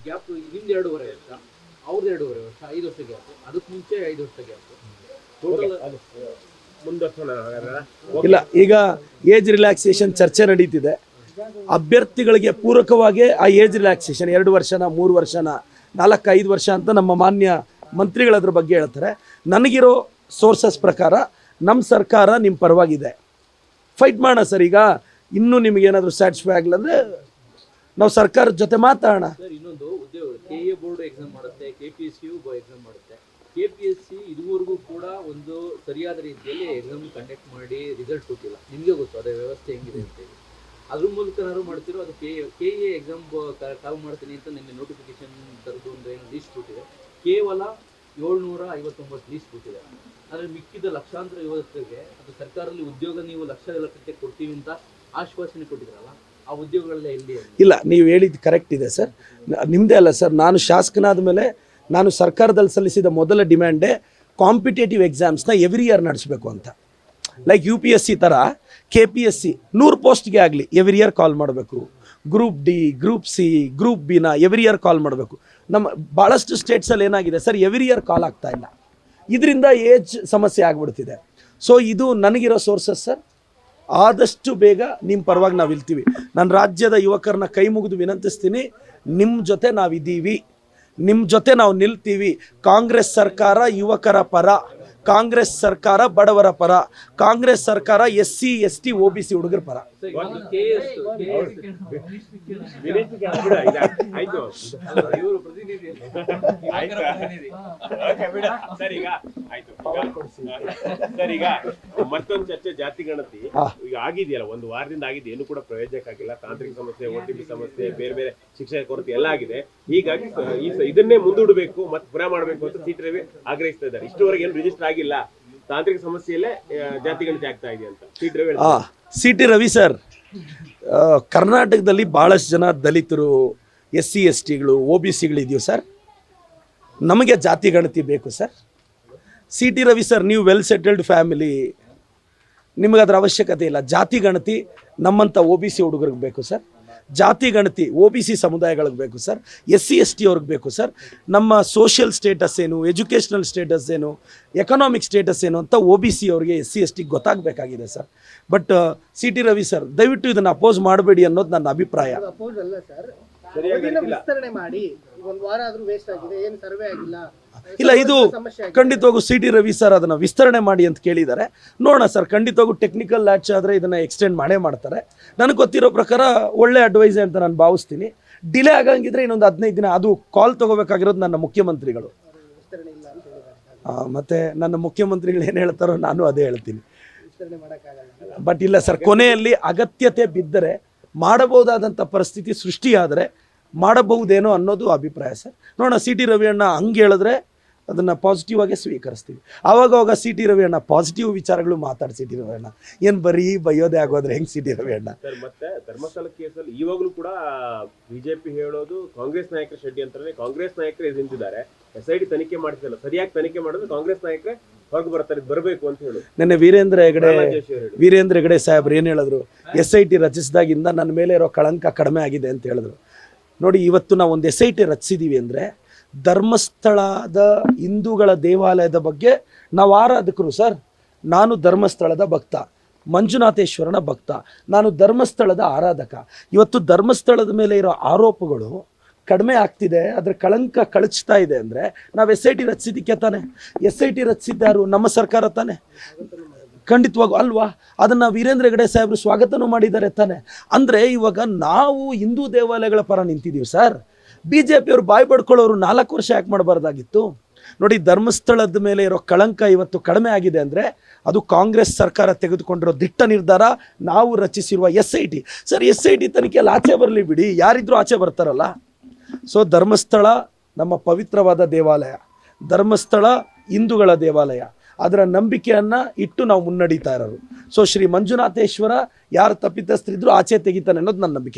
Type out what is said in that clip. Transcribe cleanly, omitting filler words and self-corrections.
Gap ನಿಮ್ದು 2.5 ವರ್ಷ, ಅವ್ರದ್ದು 2.5 ವರ್ಷ, 5 ವರ್ಷ ಗ್ಯಾಪ್. ಅದಕ್ಕೆ ಮುಂಚೆ 5 ವರ್ಷ ಗ್ಯಾಪ್. ಟೋಟಲ್ ಇಲ್ಲ, ಈಗ ಏಜ್ ರಿಲ್ಯಾಕ್ಸೇಷನ್ ಚರ್ಚೆ ನಡೀತಿದೆ. ಅಭ್ಯರ್ಥಿಗಳಿಗೆ ಪೂರಕವಾಗಿ ಆ ಏಜ್ ರಿಲ್ಯಾಕ್ಸೇಷನ್ 2 ವರ್ಷನ 3 ವರ್ಷನ 4-5 ವರ್ಷ ಅಂತ ನಮ್ಮ ಮಾನ್ಯ ಮಂತ್ರಿಗಳು ಅದ್ರ ಬಗ್ಗೆ ಹೇಳ್ತಾರೆ. ನನಗಿರೋ ಸೋರ್ಸಸ್ ಪ್ರಕಾರ ನಮ್ಮ ಸರ್ಕಾರ ನಿಮ್ಮ ಪರವಾಗಿದೆ. ಫೈಟ್ ಮಾಡೋಣ ಸರ್. ಈಗ ಇನ್ನೂ ನಿಮಗೇನಾದರೂ ಸ್ಯಾಟಿಸ್ಫೈ ಆಗಿಲ್ಲ ಅಂದರೆ ನಾವು ಸರ್ಕಾರದ ಜೊತೆ ಮಾತಾಡೋಣ. ಸರ್, ಇನ್ನೊಂದು ಉದ್ಯೋಗ ಕೆಎ ಬೋರ್ಡ್ ಎಕ್ಸಾಮ್ ಮಾಡುತ್ತೆ, ಕೆಪಿಎಸ್ಸಿ ಎಕ್ಸಾಮ್ ಮಾಡುತ್ತೆ. ಕೆಪಿಎಸ್ಸಿ ಇದುವರೆಗೂ ಕೂಡ ಒಂದು ಸರಿಯಾದ ರೀತಿಯಲ್ಲಿ ಎಕ್ಸಾಮ್ ಕಂಡಕ್ಟ್ ಮಾಡಿ ರಿಸಲ್ಟ್ ಕೊಟ್ಟಿಲ್ಲ. ನಿಮಗೆ ಗೊತ್ತು ಅದೇ ವ್ಯವಸ್ಥೆ ಹೆಂಗಿದೆ ಅಂತೇಳಿ. ಅದ್ರ ಮೂಲಕ ಏನಾದ್ರು ಮಾಡ್ತಿರೋ ಅದು ಕೆಎ ಎಕ್ಸಾಮ್ ಕಾಲ್ ಮಾಡ್ತೀನಿ ಅಂತ ನಿನ್ನೆ ನೋಟಿಫಿಕೇಶನ್ ತರದು ಒಂದು ಏನೋ ಲೀಸ್ಟ್ ಕೊಟ್ಟಿದೆ. ಕೇವಲ 759 ಲೀಸ್ಟ್ ಕೊಟ್ಟಿದೆ. ಆದರೆ ಮಿಕ್ಕಿದ ಲಕ್ಷಾಂತರ ಯುವಕರಿಗೆ ಅದು ಸರ್ಕಾರದಲ್ಲಿ ಉದ್ಯೋಗ ನೀವು ಲಕ್ಷಕ್ಕೆ ಕೊಡ್ತೀವಿ ಅಂತ ಆಶ್ವಾಸನೆ ಕೊಟ್ಟಿದ್ರಲ್ಲ, ಆ ಉದ್ಯೋಗಗಳೆಲ್ಲ ಎಲ್ಲಿ? ಇಲ್ಲ, ನೀವು ಹೇಳಿದ್ದು ಕರೆಕ್ಟ್ ಇದೆ ಸರ್. ನಿಮ್ಮದೇ ಅಲ್ಲ ಸರ್, ನಾನು ಶಾಸಕನಾದ ಮೇಲೆ ನಾನು ಸರ್ಕಾರದಲ್ಲಿ ಸಲ್ಲಿಸಿದ ಮೊದಲ ಡಿಮ್ಯಾಂಡೇ ಕಾಂಪಿಟೇಟಿವ್ ಎಕ್ಸಾಮ್ಸ್ನ ಎವ್ರಿ ಇಯರ್ ನಡೆಸಬೇಕು ಅಂತ. ಲೈಕ್ UPSC ಥರ KPSC 100 ಪೋಸ್ಟ್ಗೆ ಆಗಲಿ ಎವ್ರಿ ಇಯರ್ ಕಾಲ್ ಮಾಡಬೇಕು. Group D, group C, group ಬಿನ ಎವ್ರಿ ಇಯರ್ ಕಾಲ್ ಮಾಡಬೇಕು. ನಮ್ಮ ಭಾಳಷ್ಟು ಸ್ಟೇಟ್ಸಲ್ಲಿ ಏನಾಗಿದೆ ಸರ್, ಎವ್ರಿ ಇಯರ್ ಕಾಲ್ ಆಗ್ತಾ ಇಲ್ಲ. ಇದರಿಂದ ಏಜ್ ಸಮಸ್ಯೆ ಆಗಿಬಿಡ್ತಿದೆ. ಸೊ ಇದು ನನಗಿರೋ ಸೋರ್ಸಸ್ ಸರ್. ಆದಷ್ಟು ಬೇಗ ನಿಮ್ಮ ಪರವಾಗಿ ನಾವು ಇಲ್ತೀವಿ. ನಾನು ರಾಜ್ಯದ ಯುವಕರನ್ನ ಕೈ ಮುಗಿದು ವಿನಂತಿಸ್ತೀನಿ, ನಿಮ್ಮ ಜೊತೆ ನಾವಿದ್ದೀವಿ, ನಿಮ್ಮ ಜೊತೆ ನಾವು ನಿಲ್ತೀವಿ. ಕಾಂಗ್ರೆಸ್ ಸರ್ಕಾರ ಯುವಕರ ಪರ, ಕಾಂಗ್ರೆಸ್ ಸರ್ಕಾರ ಬಡವರ ಪರ, ಕಾಂಗ್ರೆಸ್ ಸರ್ಕಾರ SC ST OBC ಹುಡುಗರ ಪರ. ಈಗ ಮತ್ತೊಂದು ಚರ್ಚೆ ಜಾತಿ ಗಣತಿ ಈಗ ಆಗಿದೆಯಲ್ಲ, ಒಂದು ವಾರದಿಂದ ಆಗಿದೆ, ಏನು ಕೂಡ ಪ್ರಯೋಜನಕ್ಕೆ ಆಗಿಲ್ಲ. ತಾಂತ್ರಿಕ ಸಮಸ್ಯೆ, OTP ಸಮಸ್ಯೆ, ಬೇರೆ ಬೇರೆ ಶಿಕ್ಷಕ ಕೊರತೆ ಎಲ್ಲ ಆಗಿದೆ. ಹೀಗಾಗಿ ಇದನ್ನೇ ಮುಂದೂಡಬೇಕು ಮತ್ತು ಪುನಃ ಮಾಡಬೇಕು ಅಂತ CT ರವಿ ಆಗ್ರಹಿಸ್ತಾ ಇದ್ದಾರೆ. ಇಷ್ಟುವರೆಗೆ ಏನು ರಿಜಿಸ್ಟರ್ ಆಗಿಲ್ಲ, ತಾಂತ್ರಿಕ ಸಮಸ್ಯೆಯಲ್ಲೇ ಜಾತಿ ಗಣತಿ ಆಗ್ತಾ ಇದೆ ಅಂತ CT ರವಿ ಸರ್, ಕರ್ನಾಟಕದಲ್ಲಿ ಭಾಳಷ್ಟು ಜನ ದಲಿತರು, SC STಗಳು, OBCಗಳು ಇದೆಯೋ ಸರ್. ನಮಗೆ ಜಾತಿ ಗಣತಿ ಬೇಕು ಸರ್. CT ರವಿ ಸರ್, ನೀವು ವೆಲ್ ಸೆಟಲ್ಡ್ ಫ್ಯಾಮಿಲಿ, ನಿಮಗೆ ಅದರ ಅವಶ್ಯಕತೆ ಇಲ್ಲ. ಜಾತಿ ಗಣತಿ ನಮ್ಮಂಥ OBC ಹುಡುಗರಿಗೆ ಬೇಕು ಸರ್. ಜಾತಿ ಗಣತಿ OBC ಸಮುದಾಯಗಳಿಗೆ ಬೇಕು ಸರ್. SC ST ಅವ್ರಿಗೆ ಬೇಕು ಸರ್. ನಮ್ಮ ಸೋಷಿಯಲ್ ಸ್ಟೇಟಸ್ ಏನು, ಎಜುಕೇಷನಲ್ ಸ್ಟೇಟಸ್ ಏನು, ಎಕನಾಮಿಕ್ ಸ್ಟೇಟಸ್ ಏನು ಅಂತ OBC ಅವ್ರಿಗೆ SC ST ಗೊತ್ತಾಗಬೇಕಾಗಿದೆ sir. But CT Ravi sir, ದಯವಿಟ್ಟು ಇದನ್ನು ಅಪೋಸ್ ಮಾಡಬೇಡಿ ಅನ್ನೋದು ನನ್ನ ಅಭಿಪ್ರಾಯ. ಇಲ್ಲ, ಇದು ಖಂಡಿತವಾಗೂ CT ರವಿ ಸರ್ ಅದನ್ನು ವಿಸ್ತರಣೆ ಮಾಡಿ ಅಂತ ಕೇಳಿದ್ದಾರೆ. ನೋಡೋಣ ಸರ್, ಖಂಡಿತವಾಗೂ ಟೆಕ್ನಿಕಲ್ ಲ್ಯಾಚ್ ಆದರೆ ಇದನ್ನು ಎಕ್ಸ್ಟೆಂಡ್ ಮಾಡೇ ಮಾಡ್ತಾರೆ. ನನಗೆ ಗೊತ್ತಿರೋ ಪ್ರಕಾರ ಒಳ್ಳೆ ಅಡ್ವೈಸ್ ಅಂತ ನಾನು ಭಾವಿಸ್ತೀನಿ. ಡಿಲೇ ಆಗಂಗಿದ್ರೆ ಇನ್ನೊಂದು 15 ದಿನ, ಅದು ಕಾಲ್ ತೊಗೋಬೇಕಾಗಿರೋದು ನನ್ನ ಮುಖ್ಯಮಂತ್ರಿಗಳು. ಮತ್ತು ನನ್ನ ಮುಖ್ಯಮಂತ್ರಿಗಳು ಏನು ಹೇಳ್ತಾರೋ ನಾನು ಅದೇ ಹೇಳ್ತೀನಿ. ಬಟ್ ಇಲ್ಲ ಸರ್, ಕೊನೆಯಲ್ಲಿ ಅಗತ್ಯತೆ ಬಿದ್ದರೆ, ಮಾಡಬಹುದಾದಂಥ ಪರಿಸ್ಥಿತಿ ಸೃಷ್ಟಿಯಾದರೆ ಮಾಡಬಹುದೇನೋ ಅನ್ನೋದು ಅಭಿಪ್ರಾಯ ಸರ್. ನೋಡೋಣ, CT ರವಿ ಅಣ್ಣ ಹಂಗೆ ಹೇಳಿದ್ರೆ ಅದನ್ನು ಪಾಸಿಟಿವ್ ಆಗಿ ಸ್ವೀಕರಿಸ್ತೀವಿ. ಆವಾಗ CT ರವಿ ಅಣ್ಣ ಪಾಸಿಟಿವ್ ವಿಚಾರಗಳು ಮಾತಾಡಿ. CT ರವಿ ಅಣ್ಣ ಏನು ಬರೀ ಬೈಯೋದೇ ಆಗೋದ್ರೆ ಹೆಂಗೆ CT ರವಿ ಅಣ್ಣ ಸರ್? ಮತ್ತೆ ಧರ್ಮಸ್ಥಳ ಕೇಸಲ್ಲಿ ಇವಾಗಲೂ ಕೂಡ BJP ಹೇಳೋದು ಕಾಂಗ್ರೆಸ್ ನಾಯಕರ ಷಡ್ಯಂತ್ರನೇ, ಕಾಂಗ್ರೆಸ್ ನಾಯಕರೇ ನಿಂತಿದ್ದಾರೆ, SIT ತನಿಖೆ ಮಾಡ್ತಿಲ್ಲ, ಸರಿಯಾಗಿ ತನಿಖೆ ಮಾಡಿದ್ರೆ ಕಾಂಗ್ರೆಸ್ ನಾಯಕರೇ ಹೊರಗೆ ಬರ್ತಾರೆ, ಬರಬೇಕು ಅಂತ ಹೇಳಿ ನೆನ್ನೆ ವೀರೇಂದ್ರ ಹೆಗಡೆ ಸಾಹೇಬ್ರು ಏನು ಹೇಳಿದ್ರು, SIT ರಚಿಸಿದಾಗಿಂದ ನನ್ನ ಮೇಲೆ ಇರೋ ಕಳಂಕ ಕಡಿಮೆ ಆಗಿದೆ ಅಂತ ಹೇಳಿದ್ರು. ನೋಡಿ, ಇವತ್ತು ನಾವು ಒಂದು SIT ರಚಿಸಿದ್ದೀವಿ ಅಂದರೆ ಧರ್ಮಸ್ಥಳದ ಹಿಂದೂಗಳ ದೇವಾಲಯದ ಬಗ್ಗೆ ನಾವು ಆರಾಧಕರು ಸರ್. ನಾನು ಧರ್ಮಸ್ಥಳದ ಭಕ್ತ, ಮಂಜುನಾಥೇಶ್ವರನ ಭಕ್ತ, ನಾನು ಧರ್ಮಸ್ಥಳದ ಆರಾಧಕ. ಇವತ್ತು ಧರ್ಮಸ್ಥಳದ ಮೇಲೆ ಇರೋ ಆರೋಪಗಳು ಕಡಿಮೆ ಆಗ್ತಿದೆ, ಅದರ ಕಳಂಕ ಕಳಚ್ತಾ ಇದೆ ಅಂದರೆ ನಾವು SIT ರಚಿಸಿದ್ದಕ್ಕೆ ತಾನೆ. SIT ರಚಿಸಿದ್ದಾರು ನಮ್ಮ ಸರ್ಕಾರ ತಾನೆ, ಖಂಡಿತವಾಗೂ ಅಲ್ವಾ? ಅದನ್ನು ವೀರೇಂದ್ರ ಹೆಗಡೆ ಸಾಹೇಬರು ಸ್ವಾಗತನೂ ಮಾಡಿದ್ದಾರೆ ತಾನೆ. ಅಂದರೆ ಇವಾಗ ನಾವು ಹಿಂದೂ ದೇವಾಲಯಗಳ ಪರ ನಿಂತಿದ್ದೀವಿ ಸರ್. BJP ಅವರು ಬಾಯಿ ಪಡ್ಕೊಳ್ಳೋರು 4 ವರ್ಷ ಯಾಕೆ ಮಾಡಬಾರ್ದಾಗಿತ್ತು? ನೋಡಿ, ಧರ್ಮಸ್ಥಳದ ಮೇಲೆ ಇರೋ ಕಳಂಕ ಇವತ್ತು ಕಡಿಮೆ ಆಗಿದೆ ಅಂದರೆ ಅದು ಕಾಂಗ್ರೆಸ್ ಸರ್ಕಾರ ತೆಗೆದುಕೊಂಡಿರೋ ದಿಟ್ಟ ನಿರ್ಧಾರ, ನಾವು ರಚಿಸಿರುವ SIT. ಸರ್, SIT ತನಿಖೆಯಲ್ಲಿ ಆಚೆ ಬರಲಿ ಬಿಡಿ, ಯಾರಿದ್ರೂ ಆಚೆ ಬರ್ತಾರಲ್ಲ. ಸೊ ಧರ್ಮಸ್ಥಳ ನಮ್ಮ ಪವಿತ್ರವಾದ ದೇವಾಲಯ, ಧರ್ಮಸ್ಥಳ ಹಿಂದೂಗಳ ದೇವಾಲಯ, ಅದರ ನಂಬಿಕೆಯನ್ನು ಇಟ್ಟು ನಾವು ಮುನ್ನಡೀತಾ ಇರೋರು. ಸೊ ಶ್ರೀ ಮಂಜುನಾಥೇಶ್ವರ ಯಾರು ತಪ್ಪಿತಸ್ಥರಿದ್ರು ಆಚೆ ತೆಗಿತಾನೆ ಅನ್ನೋದು ನನ್ನ ನಂಬಿಕೆ.